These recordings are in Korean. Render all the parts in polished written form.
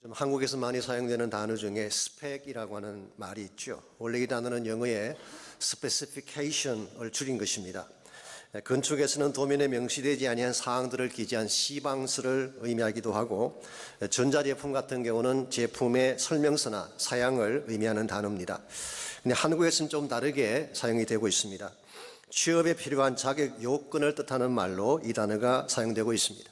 좀 한국에서 많이 사용되는 단어 중에 스펙이라고 하는 말이 있죠. 원래 이 단어는 영어의 specification을 줄인 것입니다. 건축에서는 도면에 명시되지 아니한 사항들을 기재한 시방서를 의미하기도 하고, 전자제품 같은 경우는 제품의 설명서나 사양을 의미하는 단어입니다. 근데 한국에서는 좀 다르게 사용이 되고 있습니다. 취업에 필요한 자격 요건을 뜻하는 말로 이 단어가 사용되고 있습니다.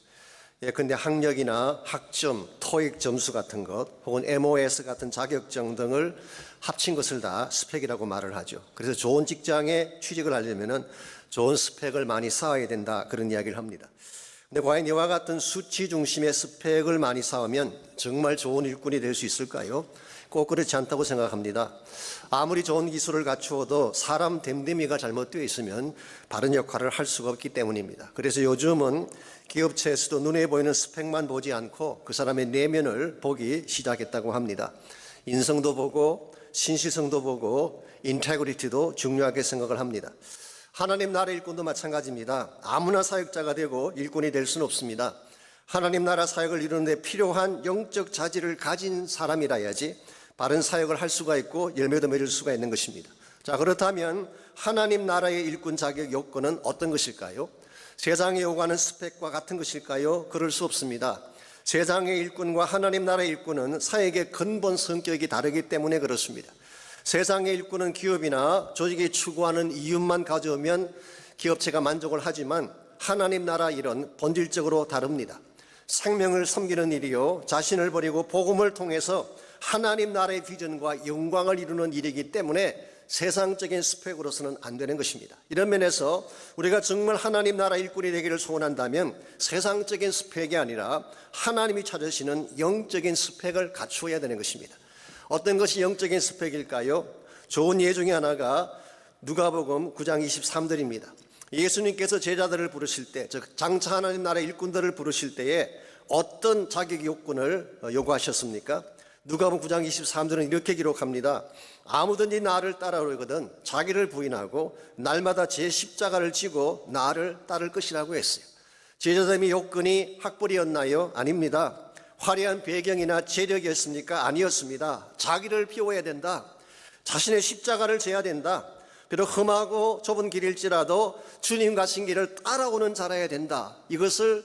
근데 학력이나 학점, 토익 점수 같은 것 혹은 MOS 같은 자격증 등을 합친 것을 다 스펙이라고 말을 하죠. 그래서 좋은 직장에 취직을 하려면 좋은 스펙을 많이 쌓아야 된다, 그런 이야기를 합니다. 근데 과연 이와 같은 수치 중심의 스펙을 많이 쌓으면 정말 좋은 일꾼이 될 수 있을까요? 꼭 그렇지 않다고 생각합니다. 아무리 좋은 기술을 갖추어도 사람 됨됨이가 잘못되어 있으면 바른 역할을 할 수가 없기 때문입니다. 그래서 요즘은 기업체에서도 눈에 보이는 스펙만 보지 않고 그 사람의 내면을 보기 시작했다고 합니다. 인성도 보고 신실성도 보고 인테그리티도 중요하게 생각을 합니다. 하나님 나라 일꾼도 마찬가지입니다. 아무나 사역자가 되고 일꾼이 될 수는 없습니다. 하나님 나라 사역을 이루는 데 필요한 영적 자질을 가진 사람이라야지 바른 사역을 할 수가 있고 열매도 맺을 수가 있는 것입니다. 자, 그렇다면 하나님 나라의 일꾼 자격 요건은 어떤 것일까요? 세상에 요구하는 스펙과 같은 것일까요? 그럴 수 없습니다. 세상의 일꾼과 하나님 나라의 일꾼은 사역의 근본 성격이 다르기 때문에 그렇습니다. 세상의 일꾼은 기업이나 조직이 추구하는 이윤만 가져오면 기업체가 만족을 하지만 하나님 나라 일은 본질적으로 다릅니다. 생명을 섬기는 일이요, 자신을 버리고 복음을 통해서 하나님 나라의 비전과 영광을 이루는 일이기 때문에 세상적인 스펙으로서는 안 되는 것입니다. 이런 면에서 우리가 정말 하나님 나라 일꾼이 되기를 소원한다면 세상적인 스펙이 아니라 하나님이 찾으시는 영적인 스펙을 갖추어야 되는 것입니다. 어떤 것이 영적인 스펙일까요? 좋은 예 중에 하나가 누가복음 9장 23절입니다. 예수님께서 제자들을 부르실 때, 즉 장차 하나님 나라의 일꾼들을 부르실 때에 어떤 자격 요건을 요구하셨습니까? 누가복음 9장 23절은 이렇게 기록합니다. 아무든지 나를 따라오거든 자기를 부인하고 날마다 제 십자가를 지고 나를 따를 것이라고 했어요. 제자됨의 요건이 학벌이었나요? 아닙니다. 화려한 배경이나 재력이었습니까? 아니었습니다. 자기를 비워야 된다. 자신의 십자가를 져야 된다. 비록 험하고 좁은 길일지라도 주님 가신 길을 따라오는 자라야 된다. 이것을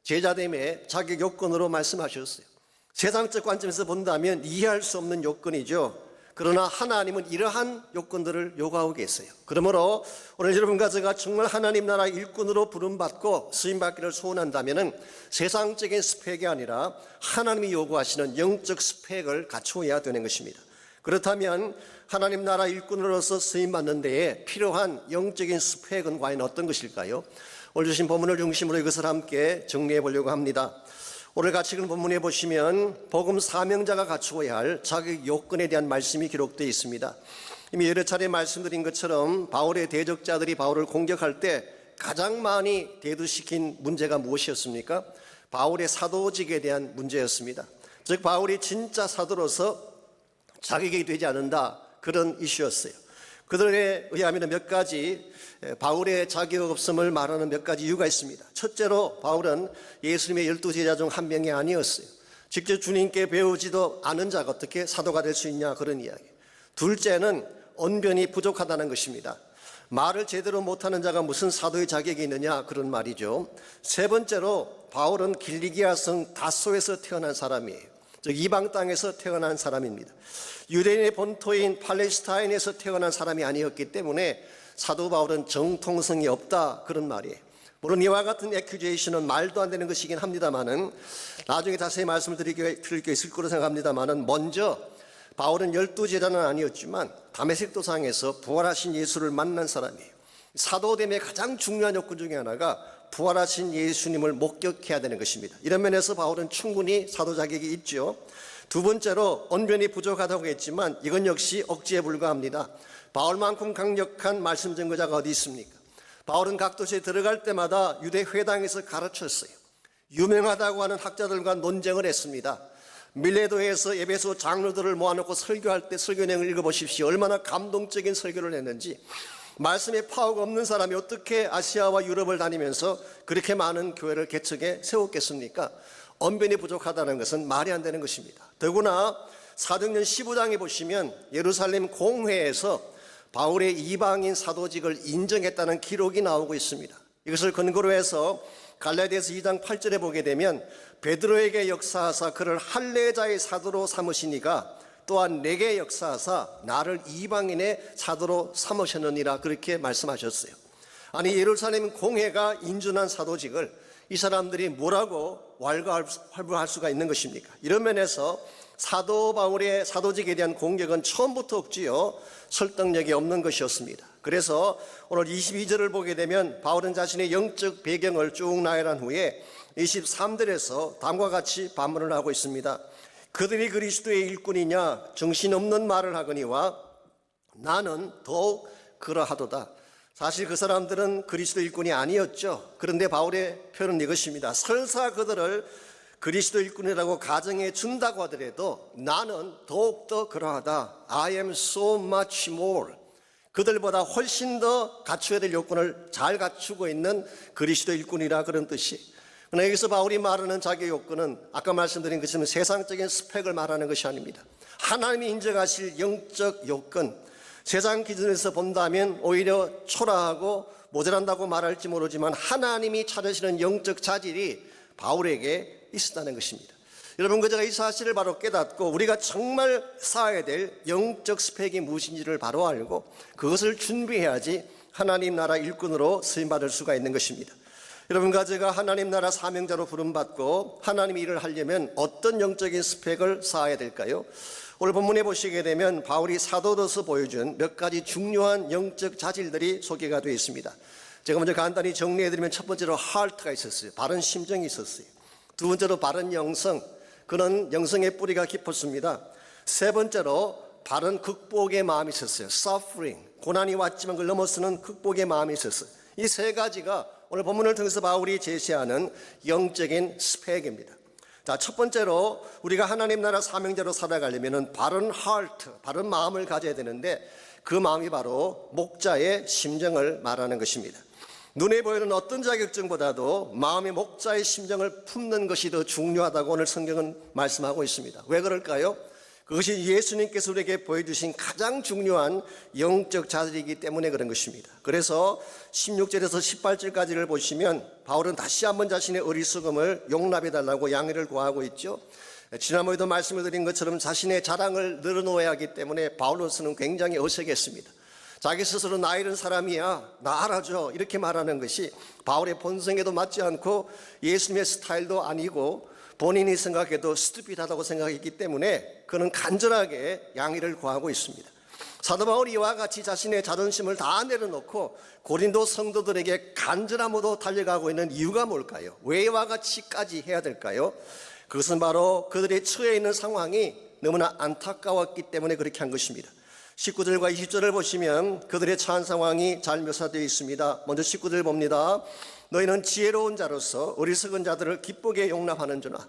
제자됨의 자격 요건으로 말씀하셨어요. 세상적 관점에서 본다면 이해할 수 없는 요건이죠. 그러나 하나님은 이러한 요건들을 요구하고 계세요. 그러므로 오늘 여러분과 제가 정말 하나님 나라 일꾼으로 부름받고 쓰임받기를 소원한다면 세상적인 스펙이 아니라 하나님이 요구하시는 영적 스펙을 갖추어야 되는 것입니다. 그렇다면 하나님 나라 일꾼으로서 쓰임받는 데에 필요한 영적인 스펙은 과연 어떤 것일까요? 오늘 주신 본문을 중심으로 이것을 함께 정리해 보려고 합니다. 오늘 같이 읽은 본문에 보시면 복음 사명자가 갖추어야 할 자격 요건에 대한 말씀이 기록되어 있습니다. 이미 여러 차례 말씀드린 것처럼 바울의 대적자들이 바울을 공격할 때 가장 많이 대두시킨 문제가 무엇이었습니까? 바울의 사도직에 대한 문제였습니다. 즉 바울이 진짜 사도로서 자격이 되지 않는다, 그런 이슈였어요. 그들에 의하면 몇 가지 바울의 자격 없음을 말하는 몇 가지 이유가 있습니다. 첫째로 바울은 예수님의 12제자 중 한 명이 아니었어요. 직접 주님께 배우지도 않은 자가 어떻게 사도가 될 수 있냐, 그런 이야기. 둘째는 언변이 부족하다는 것입니다. 말을 제대로 못하는 자가 무슨 사도의 자격이 있느냐, 그런 말이죠. 세 번째로 바울은 길리기아성 다소에서 태어난 사람이에요. 즉 이방 땅에서 태어난 사람입니다. 유대인의 본토인 팔레스타인에서 태어난 사람이 아니었기 때문에 사도 바울은 정통성이 없다, 그런 말이에요. 물론 이와 같은 애큐제이션은 말도 안 되는 것이긴 합니다만은 나중에 자세히 말씀을 드릴 게 있을 거로 생각합니다만은 먼저 바울은 12제자는 아니었지만 다메섹 도상에서 부활하신 예수를 만난 사람이에요. 사도됨의 가장 중요한 요건 중에 하나가 부활하신 예수님을 목격해야 되는 것입니다. 이런 면에서 바울은 충분히 사도 자격이 있죠. 두 번째로 언변이 부족하다고 했지만 이건 역시 억지에 불과합니다. 바울만큼 강력한 말씀 증거자가 어디 있습니까? 바울은 각 도시에 들어갈 때마다 유대 회당에서 가르쳤어요. 유명하다고 하는 학자들과 논쟁을 했습니다. 밀레도에서 에베소 장로들을 모아놓고 설교할 때 설교 내용을 읽어보십시오. 얼마나 감동적인 설교를 했는지. 말씀에 파워가 없는 사람이 어떻게 아시아와 유럽을 다니면서 그렇게 많은 교회를 개척해 세웠겠습니까? 언변이 부족하다는 것은 말이 안 되는 것입니다. 더구나 사도행전 15장에 보시면 예루살렘 공회에서 바울의 이방인 사도직을 인정했다는 기록이 나오고 있습니다. 이것을 근거로 해서 갈라디아서 2장 8절에 보게 되면 베드로에게 역사하사 그를 할례자의 사도로 삼으시니가 또한 내게 역사하사 나를 이방인의 사도로 삼으셨느니라 그렇게 말씀하셨어요. 아니 예루살렘 공회가 인준한 사도직을 이 사람들이 뭐라고 왈가왈부할 수가 있는 것입니까? 이런 면에서 사도 바울의 사도직에 대한 공격은 처음부터 없지요. 설득력이 없는 것이었습니다. 그래서 오늘 22절을 보게 되면 바울은 자신의 영적 배경을 쭉 나열한 후에 23절에서 다음과 같이 반문을 하고 있습니다. 그들이 그리스도의 일꾼이냐 정신없는 말을 하거니와 나는 더욱 그러하도다. 사실 그 사람들은 그리스도 일꾼이 아니었죠. 그런데 바울의 표현은 이것입니다. 설사 그들을 그리스도 일꾼이라고 가정해 준다고 하더라도 나는 더욱더 그러하다. I am so much more. 그들보다 훨씬 더 갖춰야 될 요건을 잘 갖추고 있는 그리스도 일꾼이라 그런 뜻이. 그러나 여기서 바울이 말하는 자기 요건은 아까 말씀드린 것처럼 세상적인 스펙을 말하는 것이 아닙니다. 하나님이 인정하실 영적 요건, 세상 기준에서 본다면 오히려 초라하고 모자란다고 말할지 모르지만 하나님이 찾으시는 영적 자질이 바울에게 있었다는 것입니다. 여러분, 제가 이 사실을 바로 깨닫고 우리가 정말 쌓아야 될 영적 스펙이 무엇인지를 바로 알고 그것을 준비해야지 하나님 나라 일꾼으로 쓰임받을 수가 있는 것입니다. 여러분과 제가 하나님 나라 사명자로 부름받고 하나님 일을 하려면 어떤 영적인 스펙을 쌓아야 될까요? 오늘 본문에 보시게 되면 바울이 사도로서 보여준 몇 가지 중요한 영적 자질들이 소개가 되어 있습니다. 제가 먼저 간단히 정리해드리면 첫 번째로 heart가 있었어요. 바른 심정이 있었어요. 두 번째로 바른 영성, 그는 영성의 뿌리가 깊었습니다. 세 번째로 바른 극복의 마음이 있었어요. suffering, 고난이 왔지만 그걸 넘어서는 극복의 마음이 있었어요. 이 세 가지가 오늘 본문을 통해서 바울이 제시하는 영적인 스펙입니다. 자, 첫 번째로 우리가 하나님 나라 사명자로 살아가려면 바른 heart, 바른 마음을 가져야 되는데 그 마음이 바로 목자의 심정을 말하는 것입니다. 눈에 보이는 어떤 자격증보다도 마음의 목자의 심정을 품는 것이 더 중요하다고 오늘 성경은 말씀하고 있습니다. 왜 그럴까요? 그것이 예수님께서 우리에게 보여주신 가장 중요한 영적 자질이기 때문에 그런 것입니다. 그래서 16절에서 18절까지를 보시면 바울은 다시 한번 자신의 어리석음을 용납해달라고 양해를 구하고 있죠. 지난번에도 말씀을 드린 것처럼 자신의 자랑을 늘어놓아야 하기 때문에 바울로서는 굉장히 어색했습니다. 자기 스스로 나 이런 사람이야, 나 알아줘, 이렇게 말하는 것이 바울의 본성에도 맞지 않고 예수님의 스타일도 아니고 본인이 생각해도 스튜피드하다고 생각했기 때문에 그는 간절하게 양해를 구하고 있습니다. 사도 바울이 이와 같이 자신의 자존심을 다 내려놓고 고린도 성도들에게 간절함으로 달려가고 있는 이유가 뭘까요? 왜 이와 같이까지 해야 될까요? 그것은 바로 그들의 처해 있는 상황이 너무나 안타까웠기 때문에 그렇게 한 것입니다. 19절과 20절을 보시면 그들의 처한 상황이 잘 묘사되어 있습니다. 먼저 19절 봅니다. 너희는 지혜로운 자로서 어리석은 자들을 기쁘게 용납하는 줄아.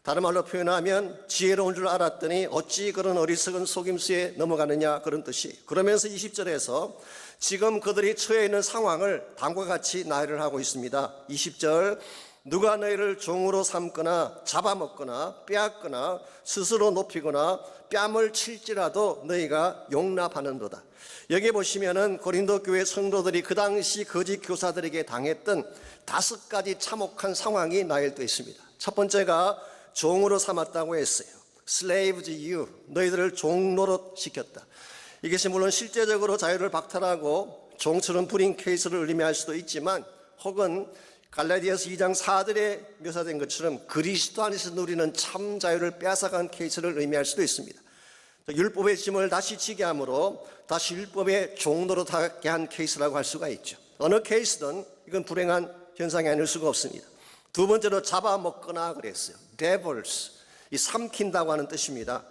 다른 말로 표현하면 지혜로운 줄 알았더니 어찌 그런 어리석은 속임수에 넘어가느냐, 그런 뜻이. 그러면서 20절에서 지금 그들이 처해 있는 상황을 다음과 같이 나열을 하고 있습니다. 20절, 누가 너희를 종으로 삼거나 잡아먹거나 빼앗거나 스스로 높이거나 뺨을 칠지라도 너희가 용납하는도다. 여기 보시면은 고린도 교회 성도들이 그 당시 거짓 교사들에게 당했던 5가지 참혹한 상황이 나열되어 있습니다. 첫 번째가 종으로 삼았다고 했어요. Slaves you, 너희들을 종노릇 시켰다. 이것이 물론 실제적으로 자유를 박탈하고 종처럼 부린 케이스를 의미할 수도 있지만, 혹은 갈라디아서 2장 4절에 묘사된 것처럼 그리스도 안에서 누리는 참 자유를 빼앗아간 케이스를 의미할 수도 있습니다. 율법의 짐을 다시 지게 함으로 다시 율법의 종노릇하게 한 케이스라고 할 수가 있죠. 어느 케이스든 이건 불행한 현상이 아닐 수가 없습니다. 두 번째로 잡아먹거나 그랬어요. devils, 이 삼킨다고 하는 뜻입니다.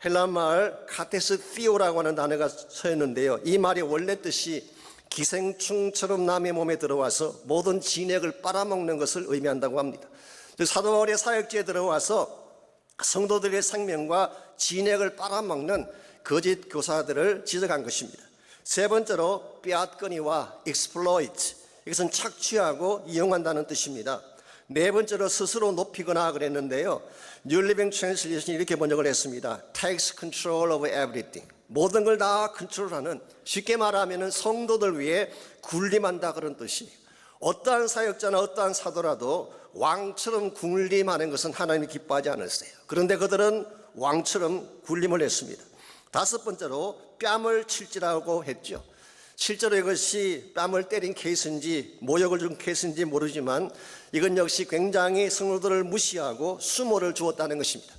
헬라말 카테스 티오라고 하는 단어가 서였는데요, 이 말의 원래 뜻이 기생충처럼 남의 몸에 들어와서 모든 진액을 빨아먹는 것을 의미한다고 합니다. 사도 바울의 사역지에 들어와서 성도들의 생명과 진액을 빨아먹는 거짓 교사들을 지적한 것입니다. 세 번째로 빼앗거니와 exploit, 이것은 착취하고 이용한다는 뜻입니다. 네 번째로 스스로 높이거나 그랬는데요. New Living Translation이 이렇게 번역을 했습니다. Takes control of everything. 모든 걸 다 컨트롤하는, 쉽게 말하면 성도들 위해 군림한다 그런 뜻이에요. 어떠한 사역자나 어떠한 사도라도 왕처럼 군림하는 것은 하나님이 기뻐하지 않으세요. 그런데 그들은 왕처럼 군림을 했습니다. 다섯 번째로 뺨을 칠지라고 했죠. 실제로 이것이 뺨을 때린 케이스인지 모욕을 준 케이스인지 모르지만 이건 역시 굉장히 성도들을 무시하고 수모를 주었다는 것입니다.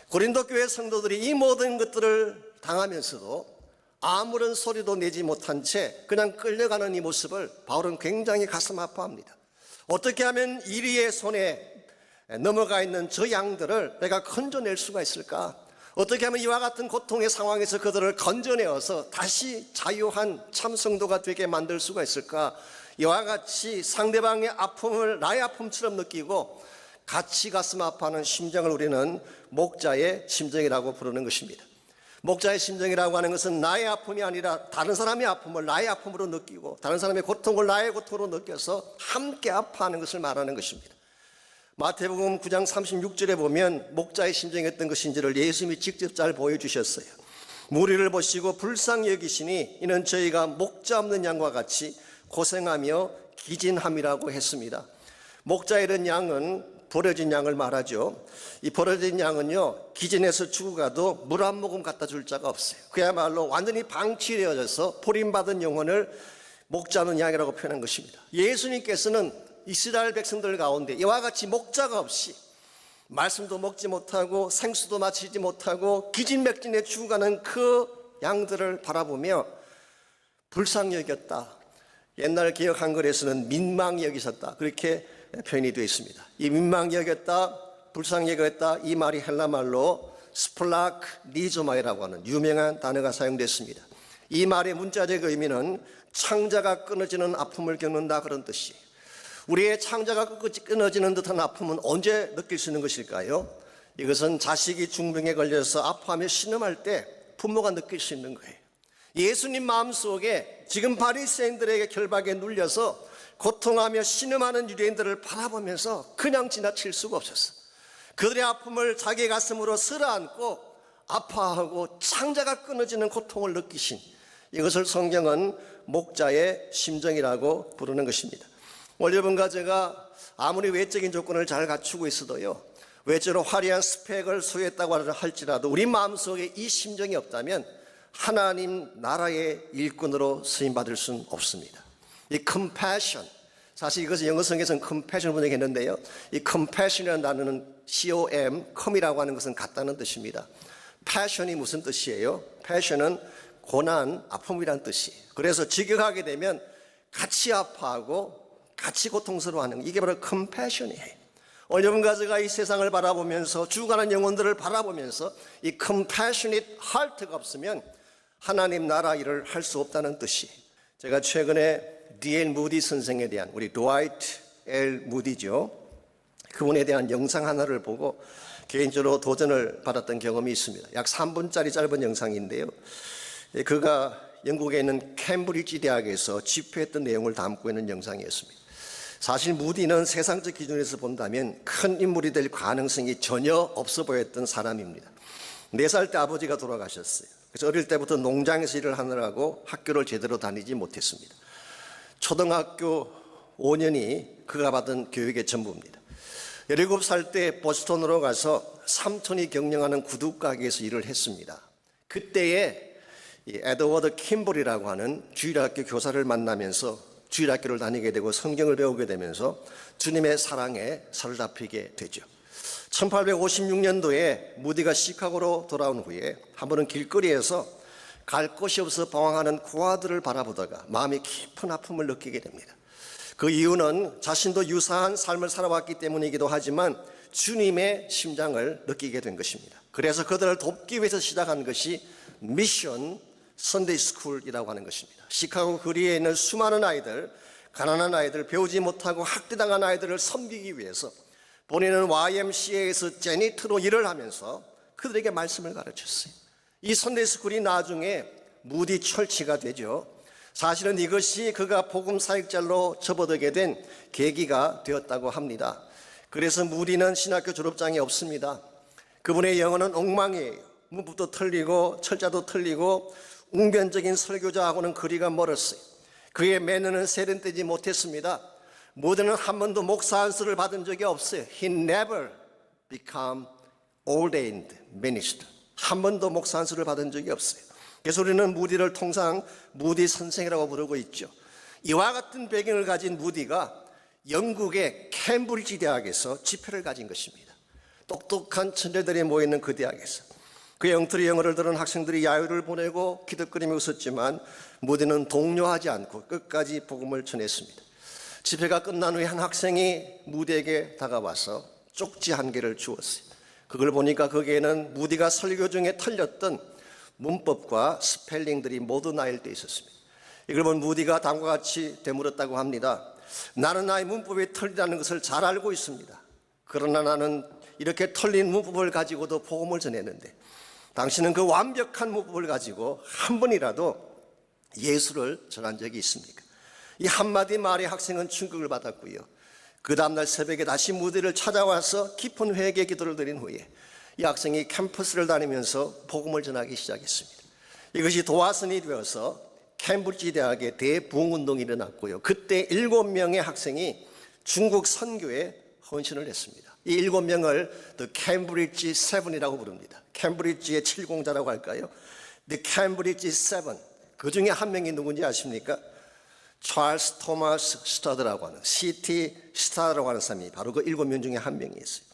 고린도 교회 성도들이 이 모든 것들을 당하면서도 아무런 소리도 내지 못한 채 그냥 끌려가는 이 모습을 바울은 굉장히 가슴 아파합니다. 어떻게 하면 이리의 손에 넘어가 있는 저 양들을 내가 건져낼 수가 있을까? 어떻게 하면 이와 같은 고통의 상황에서 그들을 건져내어서 다시 자유한 참성도가 되게 만들 수가 있을까? 이와 같이 상대방의 아픔을 나의 아픔처럼 느끼고 같이 가슴 아파하는 심정을 우리는 목자의 심정이라고 부르는 것입니다. 목자의 심정이라고 하는 것은 나의 아픔이 아니라 다른 사람의 아픔을 나의 아픔으로 느끼고 다른 사람의 고통을 나의 고통으로 느껴서 함께 아파하는 것을 말하는 것입니다. 마태복음 9장 36절에 보면 목자의 심정이 어떤 것인지를 예수님이 직접 잘 보여주셨어요. 무리를 보시고 불쌍히 여기시니 이는 저희가 목자 없는 양과 같이 고생하며 기진함이라고 했습니다. 목자 잃은 양은 버려진 양을 말하죠. 이 버려진 양은요, 기진해서 죽어가도 물 한 모금 갖다 줄 자가 없어요. 그야말로 완전히 방치되어져서 버림받은 영혼을 목자 없는 양이라고 표현한 것입니다. 예수님께서는 이스라엘 백성들 가운데 이와 같이 목자가 없이 말씀도 먹지 못하고 생수도 마시지 못하고 기진맥진에 죽어가는 그 양들을 바라보며 불쌍히 여겼다. 옛날 개역 한글에서는 민망히 여기셨다, 그렇게 표현이 되어 있습니다. 이 민망히 여겼다, 불쌍히 여겼다, 이 말이 헬라 말로 스플라크 니조마이라고 하는 유명한 단어가 사용됐습니다. 이 말의 문자적 의미는 창자가 끊어지는 아픔을 겪는다 그런 뜻이에요. 우리의 창자가 끊어지는 듯한 아픔은 언제 느낄 수 있는 것일까요? 이것은 자식이 중병에 걸려서 아파하며 신음할 때 부모가 느낄 수 있는 거예요. 예수님 마음속에 지금 바리새인들에게 결박에 눌려서 고통하며 신음하는 유대인들을 바라보면서 그냥 지나칠 수가 없었어. 그들의 아픔을 자기 가슴으로 쓸어안고 아파하고 창자가 끊어지는 고통을 느끼신, 이것을 성경은 목자의 심정이라고 부르는 것입니다. 여러분과 제가 아무리 외적인 조건을 잘 갖추고 있어도요, 외적으로 화려한 스펙을 소유했다고 할지라도 우리 마음속에 이 심정이 없다면 하나님 나라의 일꾼으로 쓰임받을 수는 없습니다. 이 compassion, 사실 이것은 영어 성경에서는 compassion을 번역했는데요, 이 compassion이라는 단어는 com이라고 하는 것은 같다는 뜻입니다. passion이 무슨 뜻이에요? passion은 고난, 아픔이란 뜻이에요. 그래서 직역하게 되면 같이 아파하고 같이 고통스러워하는, 이게 바로 compassion이에요. 여러분과 제가 이 세상을 바라보면서 죽어가는 영혼들을 바라보면서 이 compassionate heart가 없으면 하나님 나라 일을 할 수 없다는 뜻이. 제가 최근에 D.L. 무디 선생에 대한, 우리 드와이트 L. 무디죠, 그분에 대한 영상 하나를 보고 개인적으로 도전을 받았던 경험이 있습니다. 약 3분짜리 짧은 영상인데요, 그가 영국에 있는 캠브리지 대학에서 집회했던 내용을 담고 있는 영상이었습니다. 사실 무디는 세상적 기준에서 본다면 큰 인물이 될 가능성이 전혀 없어 보였던 사람입니다. 4살 때 아버지가 돌아가셨어요. 그래서 어릴 때부터 농장에서 일을 하느라고 학교를 제대로 다니지 못했습니다. 초등학교 5년이 그가 받은 교육의 전부입니다. 17살 때 보스턴으로 가서 삼촌이 경영하는 구두가게에서 일을 했습니다. 그때에 이 에드워드 킴볼이라고 하는 주일학교 교사를 만나면서 주일학교를 다니게 되고 성경을 배우게 되면서 주님의 사랑에 사로잡히게 되죠. 1856년도에 무디가 시카고로 돌아온 후에 한 번은 길거리에서 갈 곳이 없어 방황하는 고아들을 바라보다가 마음이 깊은 아픔을 느끼게 됩니다. 그 이유는 자신도 유사한 삶을 살아왔기 때문이기도 하지만 주님의 심장을 느끼게 된 것입니다. 그래서 그들을 돕기 위해서 시작한 것이 미션 선데이 스쿨이라고 하는 것입니다. 시카고 거리에 있는 수많은 아이들, 가난한 아이들, 배우지 못하고 학대당한 아이들을 섬기기 위해서 본인은 YMCA에서 제니트로 일을 하면서 그들에게 말씀을 가르쳤어요. 이 선데이 스쿨이 나중에 무디 철치가 되죠. 사실은 이것이 그가 복음 사역자로 접어들게 된 계기가 되었다고 합니다. 그래서 무디는 신학교 졸업장이 없습니다. 그분의 영어는 엉망이에요. 문법도 틀리고 철자도 틀리고 웅변적인 설교자하고는 거리가 멀었어요. 그의 매너는 세련되지 못했습니다. 무디는 한 번도 목사 안수를 받은 적이 없어요. He never become ordained minister. 한 번도 목사 안수를 받은 적이 없어요. 그래서 우리는 무디를 통상 무디 선생이라고 부르고 있죠. 이와 같은 배경을 가진 무디가 영국의 캠브리지 대학에서 집회를 가진 것입니다. 똑똑한 천재들이 모여있는 그 대학에서 그의 엉터리 영어를 들은 학생들이 야유를 보내고 기득거리며 웃었지만 무디는 동요하지 않고 끝까지 복음을 전했습니다. 집회가 끝난 후에 한 학생이 무디에게 다가와서 쪽지 한 개를 주었어요. 그걸 보니까 거기에는 무디가 설교 중에 틀렸던 문법과 스펠링들이 모두 나열되어 있었습니다. 이걸 본 무디가 다음과 같이 되물었다고 합니다. 나는 나의 문법이 틀리다는 것을 잘 알고 있습니다. 그러나 나는 이렇게 틀린 문법을 가지고도 복음을 전했는데 당신은 그 완벽한 문법을 가지고 한 번이라도 예수를 전한 적이 있습니까? 이 한마디 말에 학생은 충격을 받았고요. 그 다음날 새벽에 다시 무디를 찾아와서 깊은 회개 기도를 드린 후에 이 학생이 캠퍼스를 다니면서 복음을 전하기 시작했습니다. 이것이 도화선이 되어서 캠브리지 대학의 대부흥운동이 일어났고요. 그때 7명의 학생이 중국 선교에 헌신을 했습니다. 이 7명을 The Cambridge 7이라고 부릅니다. 캠브리지의 7공자라고 할까요? The Cambridge 7. 그 중에 한 명이 누군지 아십니까? 찰스 토마스 스터드라고 하는 C.T. 스타드라고 하는 사람이 바로 그 7명 중에 한 명이었어요.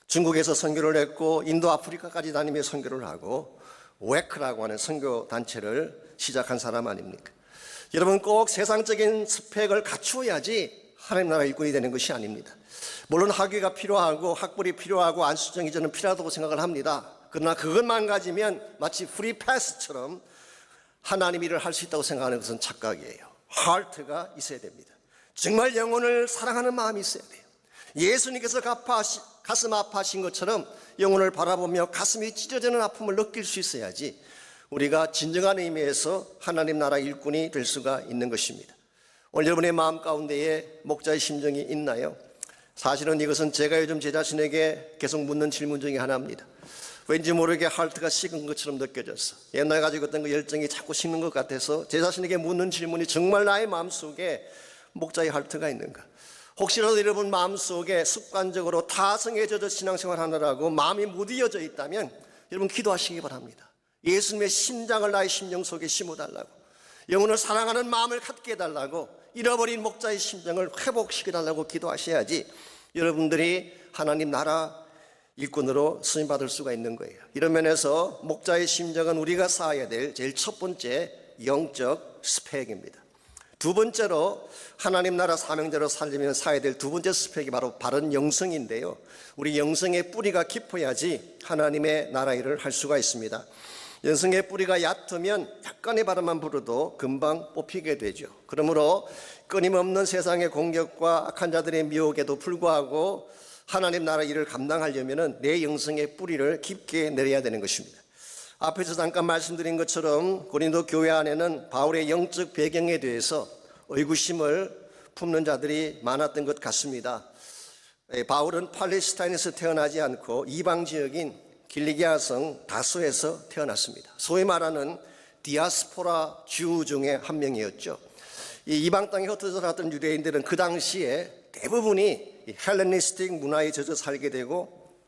중국에서 선교를 했고 인도 아프리카까지 다니며 선교를 하고 웨크라고 하는 선교 단체를 시작한 사람 아닙니까? 여러분 꼭 세상적인 스펙을 갖추어야지 하나님 나라 일꾼이 되는 것이 아닙니다. 물론 학위가 필요하고 학벌이 필요하고 안수정이 저는 필요하다고 생각을 합니다. 그러나 그것만 가지면 마치 프리 패스처럼 하나님 일을 할 수 있다고 생각하는 것은 착각이에요. 하트가 있어야 됩니다. 정말 영혼을 사랑하는 마음이 있어야 돼요. 예수님께서 가슴 아파하신 것처럼 영혼을 바라보며 가슴이 찢어지는 아픔을 느낄 수 있어야지 우리가 진정한 의미에서 하나님 나라 일꾼이 될 수가 있는 것입니다. 오늘 여러분의 마음 가운데에 목자의 심정이 있나요? 사실은 이것은 제가 요즘 제 자신에게 계속 묻는 질문 중에 하나입니다. 왠지 모르게 하트가 식은 것처럼 느껴졌어. 옛날 가지고 있던 그 열정이 자꾸 식는 것 같아서 제 자신에게 묻는 질문이 정말 나의 마음속에 목자의 하트가 있는가? 혹시라도 여러분 마음속에 습관적으로 타성에 젖어 신앙생활 하느라고 마음이 무디어져 있다면 여러분 기도하시기 바랍니다. 예수님의 심장을 나의 심령 속에 심어달라고, 영혼을 사랑하는 마음을 갖게 해달라고, 잃어버린 목자의 심정을 회복시켜달라고 기도하셔야지 여러분들이 하나님 나라 일꾼으로 쓰임받을 수가 있는 거예요. 이런 면에서 목자의 심정은 우리가 쌓아야 될 제일 첫 번째 영적 스펙입니다. 두 번째로 하나님 나라 사명자로 살려면 쌓아야 될 두 번째 스펙이 바로 바른 영성인데요. 우리 영성의 뿌리가 깊어야지 하나님의 나라 일을 할 수가 있습니다. 영성의 뿌리가 얕으면 약간의 바람만 불어도 금방 뽑히게 되죠. 그러므로 끊임없는 세상의 공격과 악한 자들의 미혹에도 불구하고 하나님 나라 일을 감당하려면 내 영성의 뿌리를 깊게 내려야 되는 것입니다. 앞에서 잠깐 말씀드린 것처럼 고린도 교회 안에는 바울의 영적 배경에 대해서 의구심을 품는 자들이 많았던 것 같습니다. 바울은 팔레스타인에서 태어나지 않고 이방 지역인 길리기아성 다소에서 태어났습니다. 소위 말하는 디아스포라 주 중에 한 명이었죠. 이 이방 땅에 흩어져 살았던 유대인들은 그 당시에 대부분이 헬레니스틱 문화에 젖어 살게 되고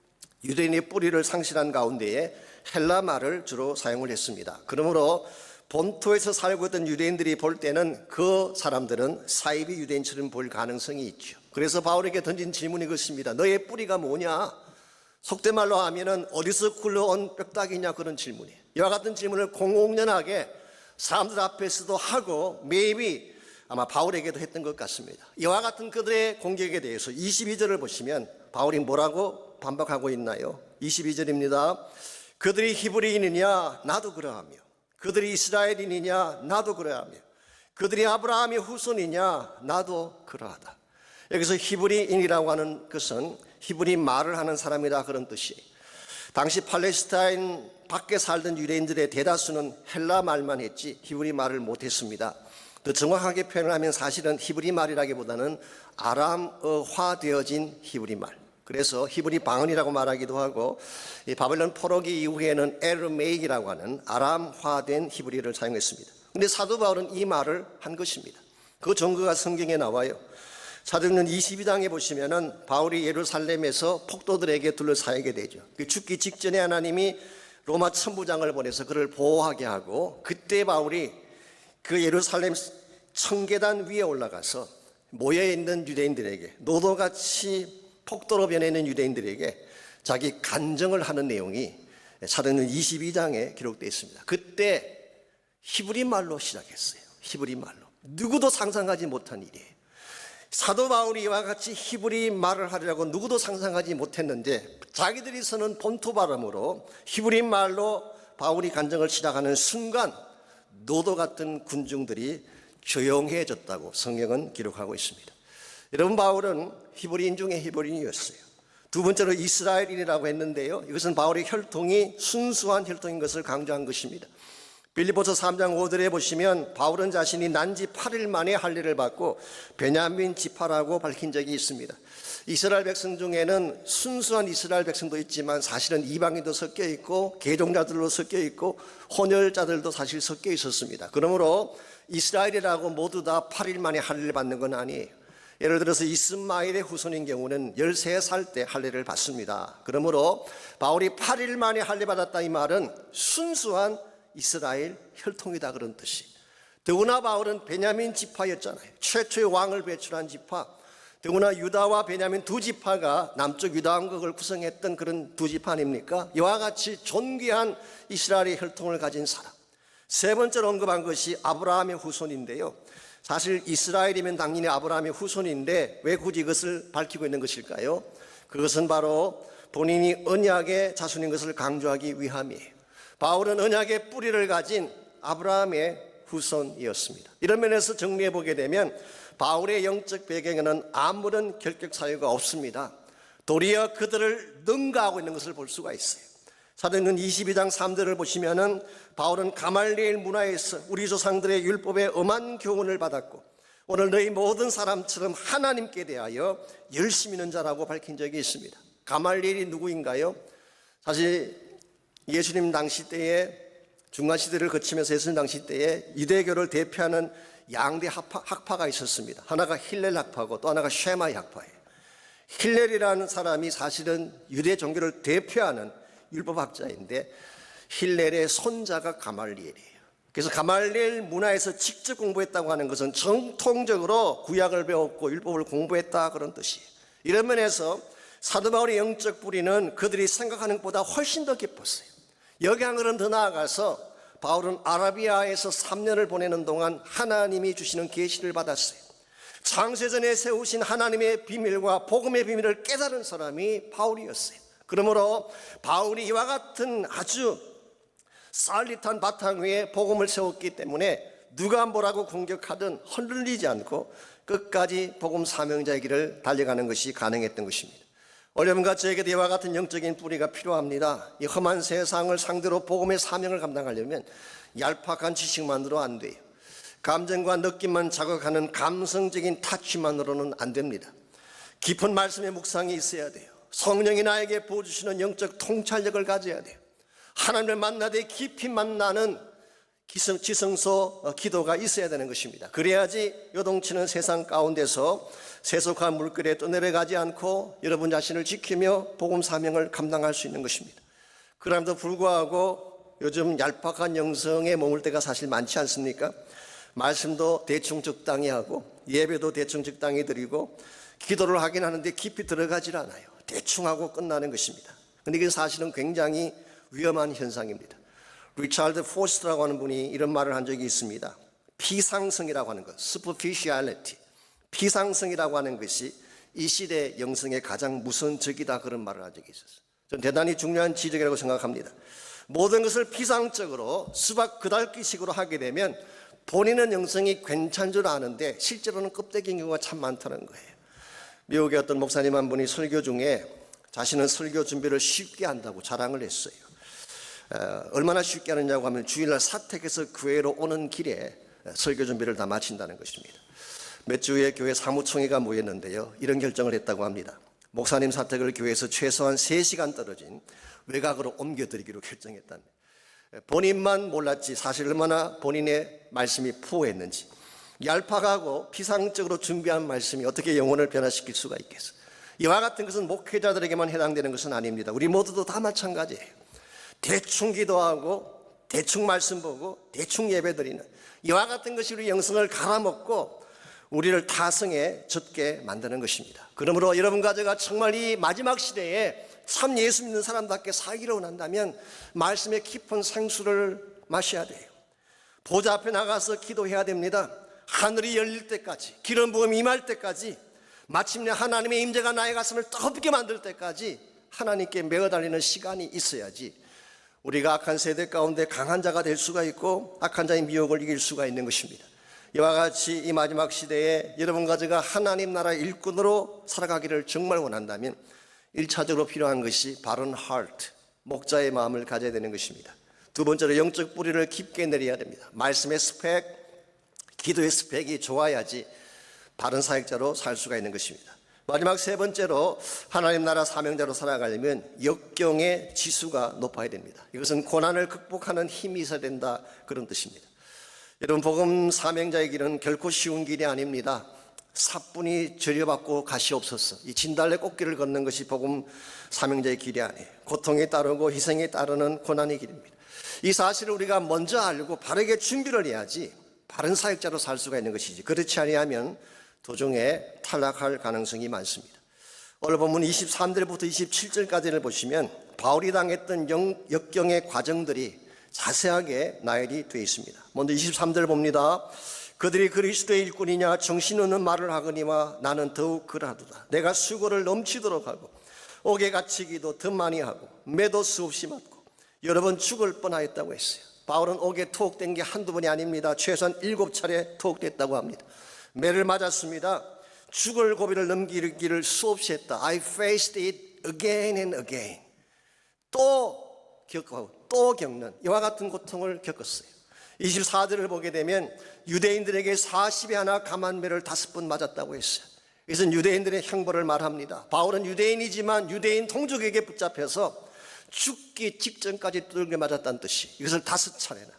유대인의 뿌리를 상실한 가운데에 헬라 말을 주로 사용을 했습니다. 그러므로 본토에서 살고 있던 유대인들이 볼 때는 그 사람들은 사이비 유대인처럼 볼 가능성이 있죠. 그래서 바울에게 던진 질문이 그것입니다. 너의 뿌리가 뭐냐? 속된 말로 하면은 어디서 굴러온 뼈다귀냐, 그런 질문이에요. 이와 같은 질문을 공공연하게 사람들 앞에서도 하고 maybe 아마 바울에게도 했던 것 같습니다. 이와 같은 그들의 공격에 대해서 22절을 보시면 바울이 뭐라고 반박하고 있나요? 22절입니다. 그들이 히브리인이냐? 나도 그러하며, 그들이 이스라엘인이냐? 나도 그러하며, 그들이 아브라함의 후손이냐? 나도 그러하다. 여기서 히브리인이라고 하는 것은 히브리 말을 하는 사람이라 그런 뜻이에요. 당시 팔레스타인 밖에 살던 유대인들의 대다수는 헬라 말만 했지 히브리 말을 못했습니다. 더 정확하게 표현을 하면 사실은 히브리 말이라기보다는 아람어화되어진 히브리 말, 그래서 히브리 방언이라고 말하기도 하고 이 바벨론 포로기 이후에는 에르메이라고 하는 아람화된 히브리를 사용했습니다. 그런데 사도 바울은 이 말을 한 것입니다. 그 증거가 성경에 나와요. 사도행전 22장에 보시면은 바울이 예루살렘에서 폭도들에게 둘러싸이게 되죠. 죽기 직전에 하나님이 로마 천부장을 보내서 그를 보호하게 하고, 그때 바울이 그 예루살렘 청계단 위에 올라가서 모여있는 유대인들에게, 노도같이 폭도로 변해 있는 유대인들에게 자기 간증을 하는 내용이 사도행전 22장에 기록되어 있습니다. 그때 히브리 말로 시작했어요. 히브리 말로. 누구도 상상하지 못한 일이에요. 사도 바울이 이와 같이 히브리 말을 하려고 누구도 상상하지 못했는데, 자기들이 쓰는 본토 발음으로 히브리 말로 바울이 간증을 시작하는 순간 노도 같은 군중들이 조용해졌다고 성경은 기록하고 있습니다. 여러분, 바울은 히브리인 중에 히브리인이었어요. 두 번째로 이스라엘인이라고 했는데요, 이것은 바울의 혈통이 순수한 혈통인 것을 강조한 것입니다. 빌립보서 3장 5절에 보시면 바울은 자신이 난지 8일 만에 할례를 받고 베냐민 지파라고 밝힌 적이 있습니다. 이스라엘 백성 중에는 순수한 이스라엘 백성도 있지만 사실은 이방인도 섞여 있고 개종자들로 섞여 있고 혼혈자들도 사실 섞여 있었습니다. 그러므로 이스라엘이라고 모두 다 8일 만에 할례를 받는 건 아니에요. 예를 들어서 이스마엘의 후손인 경우는 13살 때 할례를 받습니다. 그러므로 바울이 8일 만에 할례 받았다 이 말은 순수한 이스라엘 혈통이다 그런 뜻이. 더구나 바울은 베냐민 지파였잖아요. 최초의 왕을 배출한 지파. 더구나 유다와 베냐민 두 지파가 남쪽 유다 왕국을 구성했던 그런 두 지파 아닙니까? 이와 같이 존귀한 이스라엘의 혈통을 가진 사람. 세 번째로 언급한 것이 아브라함의 후손인데요, 사실 이스라엘이면 당연히 아브라함의 후손인데 왜 굳이 이것을 밝히고 있는 것일까요? 그것은 바로 본인이 언약의 자손인 것을 강조하기 위함이에요. 바울은 언약의 뿌리를 가진 아브라함의 후손이었습니다. 이런 면에서 정리해 보게 되면 바울의 영적 배경에는 아무런 결격 사유가 없습니다. 도리어 그들을 능가하고 있는 것을 볼 수가 있어요. 사도행전 22장 3절을 보시면은 바울은 가말리엘 문화에서 우리 조상들의 율법에 엄한 교훈을 받았고 오늘 너희 모든 사람처럼 하나님께 대하여 열심히 있는 자라고 밝힌 적이 있습니다. 가말리엘이 누구인가요? 사실 예수님 당시 때에 중간시대를 거치면서 예수님 당시 때에 유대교를 대표하는 양대 학파가 있었습니다. 하나가 힐렐 학파고 또 하나가 쉐마이 학파예요. 힐렐이라는 사람이 사실은 유대 종교를 대표하는 율법학자인데 힐렐의 손자가 가말리엘이에요. 그래서 가말리엘 문화에서 직접 공부했다고 하는 것은 정통적으로 구약을 배웠고 율법을 공부했다 그런 뜻이에요. 이런 면에서 사도 바울의 영적 뿌리는 그들이 생각하는 것보다 훨씬 더 깊었어요. 여기 한 걸음 더 나아가서 바울은 아라비아에서 3년을 보내는 동안 하나님이 주시는 계시를 받았어요. 창세전에 세우신 하나님의 비밀과 복음의 비밀을 깨달은 사람이 바울이었어요. 그러므로 바울이 이와 같은 아주 쌀릿한 바탕 위에 복음을 세웠기 때문에 누가 뭐라고 공격하든 흔들리지 않고 끝까지 복음 사명자의 길을 달려가는 것이 가능했던 것입니다. 어려움과 저에게도 이와 같은 영적인 뿌리가 필요합니다. 이 험한 세상을 상대로 복음의 사명을 감당하려면 얄팍한 지식만으로 안 돼요. 감정과 느낌만 자극하는 감성적인 타치만으로는 안 됩니다. 깊은 말씀의 묵상이 있어야 돼요. 성령이 나에게 부어주시는 영적 통찰력을 가져야 돼요. 하나님을 만나되 깊이 만나는 지성소 기도가 있어야 되는 것입니다. 그래야지 요동치는 세상 가운데서 세속한 물결에 떠내려가지 않고 여러분 자신을 지키며 복음 사명을 감당할 수 있는 것입니다. 그럼에도 불구하고 요즘 얄팍한 영성에 머물 때가 사실 많지 않습니까? 말씀도 대충 적당히 하고 예배도 대충 적당히 드리고 기도를 하긴 하는데 깊이 들어가질 않아요. 대충 하고 끝나는 것입니다. 그런데 이게 사실은 굉장히 위험한 현상입니다. 리차드 포스트라고 하는 분이 이런 말을 한 적이 있습니다. 피상성이라고 하는 것, superficiality, 피상성이라고 하는 것이 이 시대의 영성의 가장 무서운 적이다 그런 말을 한 적이 있었어요. 저는 대단히 중요한 지적이라고 생각합니다. 모든 것을 피상적으로 수박 그달기식으로 하게 되면 본인은 영성이 괜찮은 줄 아는데 실제로는 껍데기인 경우가 참 많다는 거예요. 미국의 어떤 목사님 한 분이 설교 중에 자신은 설교 준비를 쉽게 한다고 자랑을 했어요. 얼마나 쉽게 하느냐고 하면 주일날 사택에서 교회로 오는 길에 설교 준비를 다 마친다는 것입니다. 몇 주에 교회 사무총회가 모였는데요, 이런 결정을 했다고 합니다. 목사님 사택을 교회에서 최소한 3시간 떨어진 외곽으로 옮겨드리기로 결정했다는, 본인만 몰랐지 사실 얼마나 본인의 말씀이 푸어했는지, 얄팍하고 피상적으로 준비한 말씀이 어떻게 영혼을 변화시킬 수가 있겠어. 이와 같은 것은 목회자들에게만 해당되는 것은 아닙니다. 우리 모두도 다 마찬가지예요. 대충 기도하고 대충 말씀 보고 대충 예배드리는 이와 같은 것이 우리 영성을 갈아먹고 우리를 타성에 젖게 만드는 것입니다. 그러므로 여러분 가정가 정말 이 마지막 시대에 참 예수 믿는 사람답게 살기를 원한다면 말씀의 깊은 생수를 마셔야 돼요. 보좌 앞에 나가서 기도해야 됩니다. 하늘이 열릴 때까지, 기름 부음이 임할 때까지, 마침내 하나님의 임재가 나의 가슴을 뜨겁게 만들 때까지 하나님께 매어달리는 시간이 있어야지 우리가 악한 세대 가운데 강한 자가 될 수가 있고 악한 자의 미혹을 이길 수가 있는 것입니다. 이와 같이 이 마지막 시대에 여러분 가정가 하나님 나라의 일꾼으로 살아가기를 정말 원한다면 1차적으로 필요한 것이 바른 heart, 목자의 마음을 가져야 되는 것입니다. 두 번째로 영적 뿌리를 깊게 내려야 됩니다. 말씀의 스펙, 기도의 스펙이 좋아야지 바른 사역자로 살 수가 있는 것입니다. 마지막 세 번째로 하나님 나라 사명자로 살아가려면 역경의 지수가 높아야 됩니다. 이것은 고난을 극복하는 힘이 있어야 된다, 그런 뜻입니다. 여러분, 복음 사명자의 길은 결코 쉬운 길이 아닙니다. 사뿐히 저려받고 가시옵소서, 이 진달래 꽃길을 걷는 것이 복음 사명자의 길이 아니에요. 고통에 따르고 희생에 따르는 고난의 길입니다. 이 사실을 우리가 먼저 알고 바르게 준비를 해야지 바른 사역자로 살 수가 있는 것이지, 그렇지 아니하면 도중에 탈락할 가능성이 많습니다. 오늘 본문 23절부터 27절까지를 보시면 바울이 당했던 역경의 과정들이 자세하게 나열이 되어 있습니다. 먼저 23절 봅니다. 그들이 그리스도의 일꾼이냐 정신없는 말을 하거니와 나는 더욱 그러하도다. 내가 수고를 넘치도록 하고 옥에 갇히기도 더 많이 하고 매도 수없이 맞고 여러 번 죽을 뻔하였다고 했어요. 바울은 옥에 투옥된 게 한두 번이 아닙니다. 최소한 7차례 투옥됐다고 합니다. 매를 맞았습니다. 죽을 고비를 넘기기를 수없이 했다. I faced it again and again. 또 겪고 또 겪는 이와 같은 고통을 겪었어요. 24절을 보게 되면 유대인들에게 40에 하나 감한 매를 5번 맞았다고 했어요. 이것은 유대인들의 형벌을 말합니다. 바울은 유대인이지만 유대인 동족에게 붙잡혀서 죽기 직전까지 두들겨 맞았다는 뜻이, 이것을 5차례나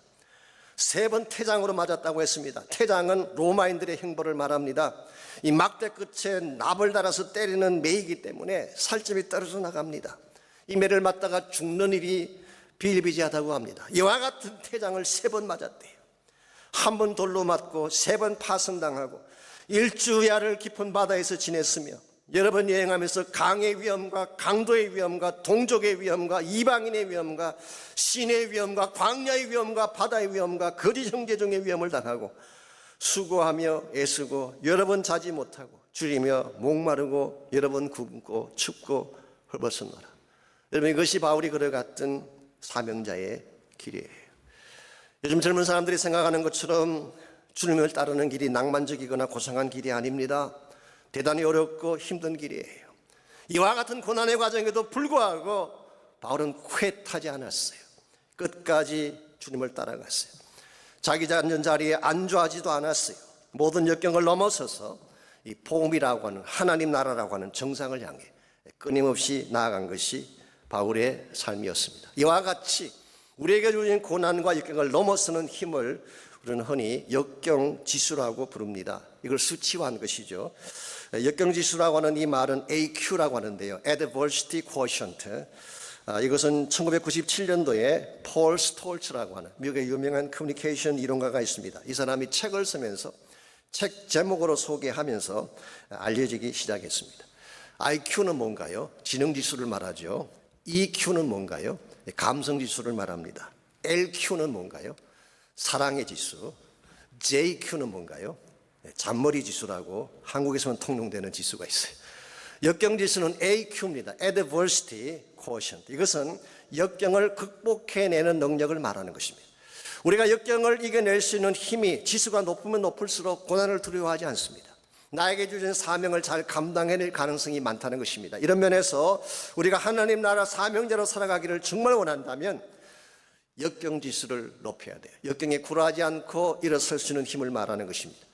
3번 태장으로 맞았다고 했습니다. 태장은 로마인들의 형벌을 말합니다. 이 막대 끝에 납을 달아서 때리는 매이기 때문에 살점이 떨어져 나갑니다. 이 매를 맞다가 죽는 일이 비일비재하다고 합니다. 이와 같은 태장을 3번 맞았대요. 한 번 돌로 맞고 3번 파손당하고 일주야를 깊은 바다에서 지냈으며 여러 번 여행하면서 강의 위험과 강도의 위험과 동족의 위험과 이방인의 위험과 신의 위험과 광야의 위험과 바다의 위험과 거짓 형제중의 위험을 당하고 수고하며 애쓰고 여러 번 자지 못하고 줄이며 목마르고 여러 번 굶고 춥고 헐벗었노라. 여러분, 이것이 바울이 걸어갔던 사명자의 길이에요. 요즘 젊은 사람들이 생각하는 것처럼 주님을 따르는 길이 낭만적이거나 고상한 길이 아닙니다. 대단히 어렵고 힘든 길이에요. 이와 같은 고난의 과정에도 불구하고 바울은 쾌하지 않았어요. 끝까지 주님을 따라갔어요. 자기 앉은 자리에 안주하지도 않았어요. 모든 역경을 넘어서서 이 복음이라고 하는 하나님 나라라고 하는 정상을 향해 끊임없이 나아간 것이 바울의 삶이었습니다. 이와 같이 우리에게 주어진 고난과 역경을 넘어서는 힘을 우리는 흔히 역경지수라고 부릅니다. 이걸 수치화한 것이죠. 역경지수라고 하는 이 말은 AQ라고 하는데요. Adversity Quotient. 이것은 1997년도에 폴 스톨츠라고 하는 미국의 유명한 커뮤니케이션 이론가가 있습니다. 이 사람이 책을 쓰면서 책 제목으로 소개하면서 알려지기 시작했습니다. IQ는 뭔가요? 지능지수를 말하죠. EQ는 뭔가요? 감성지수를 말합니다. LQ는 뭔가요? 사랑의 지수. JQ는 뭔가요? 잔머리 지수라고 한국에서는 통용되는 지수가 있어요. 역경지수는 AQ입니다. Adversity Quotient. 이것은 역경을 극복해내는 능력을 말하는 것입니다. 우리가 역경을 이겨낼 수 있는 힘이 지수가 높으면 높을수록 고난을 두려워하지 않습니다. 나에게 주신 사명을 잘 감당해낼 가능성이 많다는 것입니다. 이런 면에서 우리가 하나님 나라 사명자로 살아가기를 정말 원한다면 역경지수를 높여야 돼요. 역경에 굴하지 않고 일어설 수 있는 힘을 말하는 것입니다.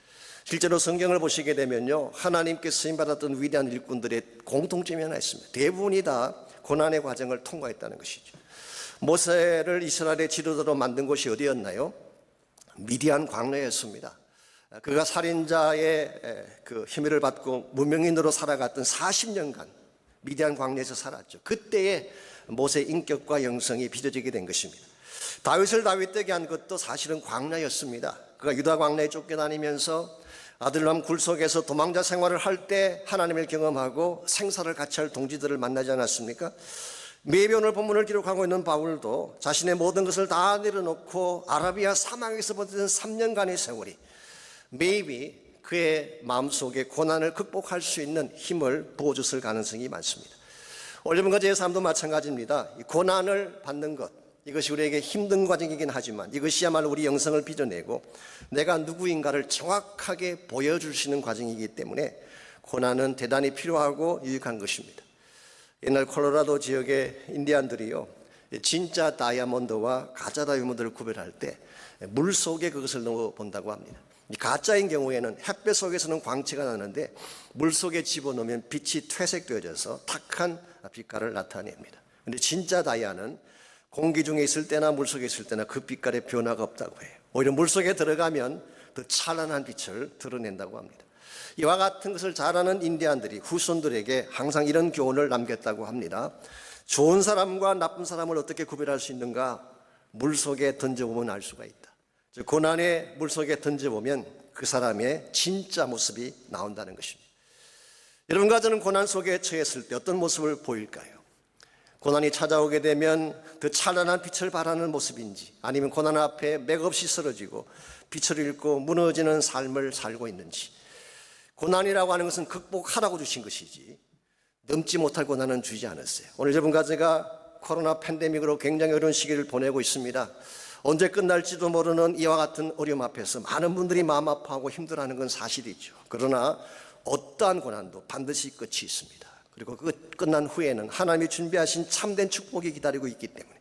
실제로 성경을 보시게 되면요, 하나님께 쓰임받았던 위대한 일꾼들의 공통점이 하나 있습니다. 대부분이 다 고난의 과정을 통과했다는 것이죠. 모세를 이스라엘의 지도자로 만든 곳이 어디였나요? 미디안 광야였습니다. 그가 살인자의 그 힘을 받고 무명인으로 살아갔던 40년간 미디안 광야에서 살았죠. 그때의 모세의 인격과 영성이 빚어지게 된 것입니다. 다윗을 다윗되게 한 것도 사실은 광야였습니다. 그가 유다 광야에 쫓겨다니면서 아들람 굴 속에서 도망자 생활을 할 때 하나님을 경험하고 생사를 같이 할 동지들을 만나지 않았습니까? 매변을 본문을 기록하고 있는 바울도 자신의 모든 것을 다 내려놓고 아라비아 사막에서 보내던 3년간의 세월이 maybe 그의 마음속에 고난을 극복할 수 있는 힘을 부어줬을 가능성이 많습니다. 올여름과 제 삶도 마찬가지입니다. 이 고난을 받는 것, 이것이 우리에게 힘든 과정이긴 하지만 이것이야말로 우리 영성을 빚어내고 내가 누구인가를 정확하게 보여줄 수 있는 과정이기 때문에 고난은 대단히 필요하고 유익한 것입니다. 옛날 콜로라도 지역의 인디안들이요, 진짜 다이아몬드와 가짜 다이아몬드를 구별할 때 물속에 그것을 넣어 본다고 합니다. 가짜인 경우에는 햇볕 속에서는 광채가 나는데 물속에 집어넣으면 빛이 퇴색되어져서 탁한 빛깔을 나타냅니다. 그런데 진짜 다이아는 공기 중에 있을 때나 물속에 있을 때나 그 빛깔에 변화가 없다고 해요. 오히려 물속에 들어가면 더 찬란한 빛을 드러낸다고 합니다. 이와 같은 것을 잘 아는 인디안들이 후손들에게 항상 이런 교훈을 남겼다고 합니다. 좋은 사람과 나쁜 사람을 어떻게 구별할 수 있는가? 물속에 던져보면 알 수가 있다. 즉, 고난의 물속에 던져보면 그 사람의 진짜 모습이 나온다는 것입니다. 여러분과 저는 고난 속에 처했을 때 어떤 모습을 보일까요? 고난이 찾아오게 되면 그 찬란한 빛을 발하는 모습인지, 아니면 고난 앞에 맥없이 쓰러지고 빛을 잃고 무너지는 삶을 살고 있는지. 고난이라고 하는 것은 극복하라고 주신 것이지 넘지 못할 고난은 주지 않았어요. 오늘 여러분과 제가 코로나 팬데믹으로 굉장히 어려운 시기를 보내고 있습니다. 언제 끝날지도 모르는 이와 같은 어려움 앞에서 많은 분들이 마음 아파하고 힘들어하는 건 사실이죠. 그러나 어떠한 고난도 반드시 끝이 있습니다. 그리고 그 끝난 후에는 하나님이 준비하신 참된 축복이 기다리고 있기 때문에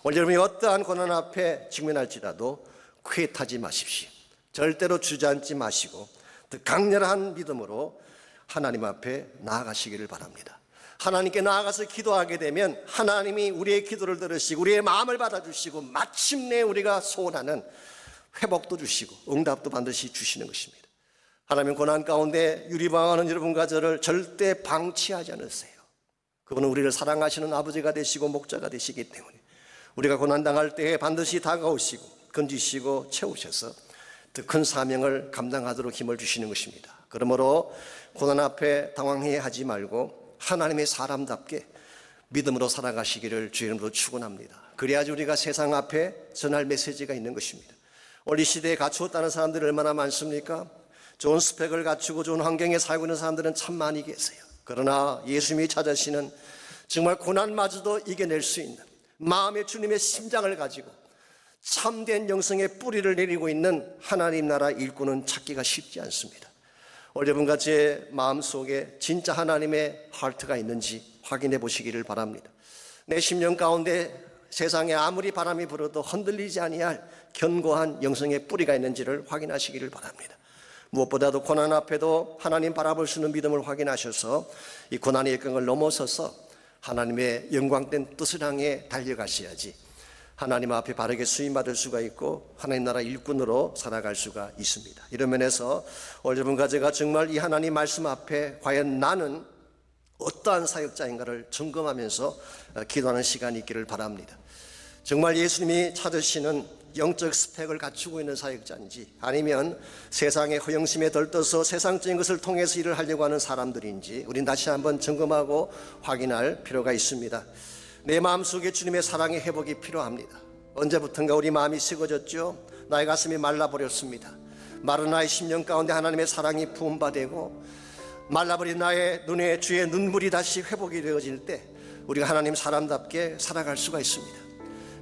오늘 여러분이 어떠한 고난 앞에 직면할지라도 쾌타지 마십시오. 절대로 주저앉지 마시고 더 강렬한 믿음으로 하나님 앞에 나아가시기를 바랍니다. 하나님께 나아가서 기도하게 되면 하나님이 우리의 기도를 들으시고 우리의 마음을 받아주시고 마침내 우리가 소원하는 회복도 주시고 응답도 반드시 주시는 것입니다. 하나님 고난 가운데 유리방황하는 여러분과 저를 절대 방치하지 않으세요. 그분은 우리를 사랑하시는 아버지가 되시고 목자가 되시기 때문에 우리가 고난당할 때에 반드시 다가오시고 건지시고 채우셔서 더 큰 사명을 감당하도록 힘을 주시는 것입니다. 그러므로 고난 앞에 당황해하지 말고 하나님의 사람답게 믿음으로 살아가시기를 주의 이름으로 축원합니다. 그래야지 우리가 세상 앞에 전할 메시지가 있는 것입니다. 오늘 이 시대에 갖추었다는 사람들이 얼마나 많습니까? 좋은 스펙을 갖추고 좋은 환경에 살고 있는 사람들은 참 많이 계세요. 그러나 예수님이 찾으시는 정말 고난마저도 이겨낼 수 있는 마음의 주님의 심장을 가지고 참된 영성의 뿌리를 내리고 있는 하나님 나라 일꾼은 찾기가 쉽지 않습니다. 오늘 여러분과 제 마음속에 진짜 하나님의 하트가 있는지 확인해 보시기를 바랍니다. 내 심령 가운데 세상에 아무리 바람이 불어도 흔들리지 아니할 견고한 영성의 뿌리가 있는지를 확인하시기를 바랍니다. 무엇보다도 고난 앞에도 하나님 바라볼 수 있는 믿음을 확인하셔서 이 고난의 역경을 넘어서서 하나님의 영광된 뜻을 향해 달려가셔야지 하나님 앞에 바르게 수임받을 수가 있고 하나님 나라 일꾼으로 살아갈 수가 있습니다. 이런 면에서 오늘 여러분과 제가 정말 이 하나님 말씀 앞에 과연 나는 어떠한 사역자인가를 점검하면서 기도하는 시간이 있기를 바랍니다. 정말 예수님이 찾으시는 영적 스펙을 갖추고 있는 사역자인지 아니면 세상의 허영심에 들떠서 세상적인 것을 통해서 일을 하려고 하는 사람들인지 우린 다시 한번 점검하고 확인할 필요가 있습니다. 내 마음속에 주님의 사랑의 회복이 필요합니다. 언제부턴가 우리 마음이 식어졌죠. 나의 가슴이 말라버렸습니다. 마른 나의 심령 가운데 하나님의 사랑이 부음받고 말라버린 나의 눈에 주의 눈물이 다시 회복이 되어질 때 우리가 하나님 사람답게 살아갈 수가 있습니다.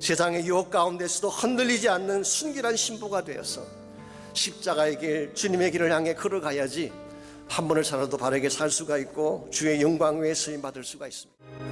세상의 유혹 가운데서도 흔들리지 않는 순결한 신부가 되어서 십자가의 길, 주님의 길을 향해 걸어가야지 한 번을 살아도 바르게 살 수가 있고 주의 영광 위에 쓰임 받을 수가 있습니다.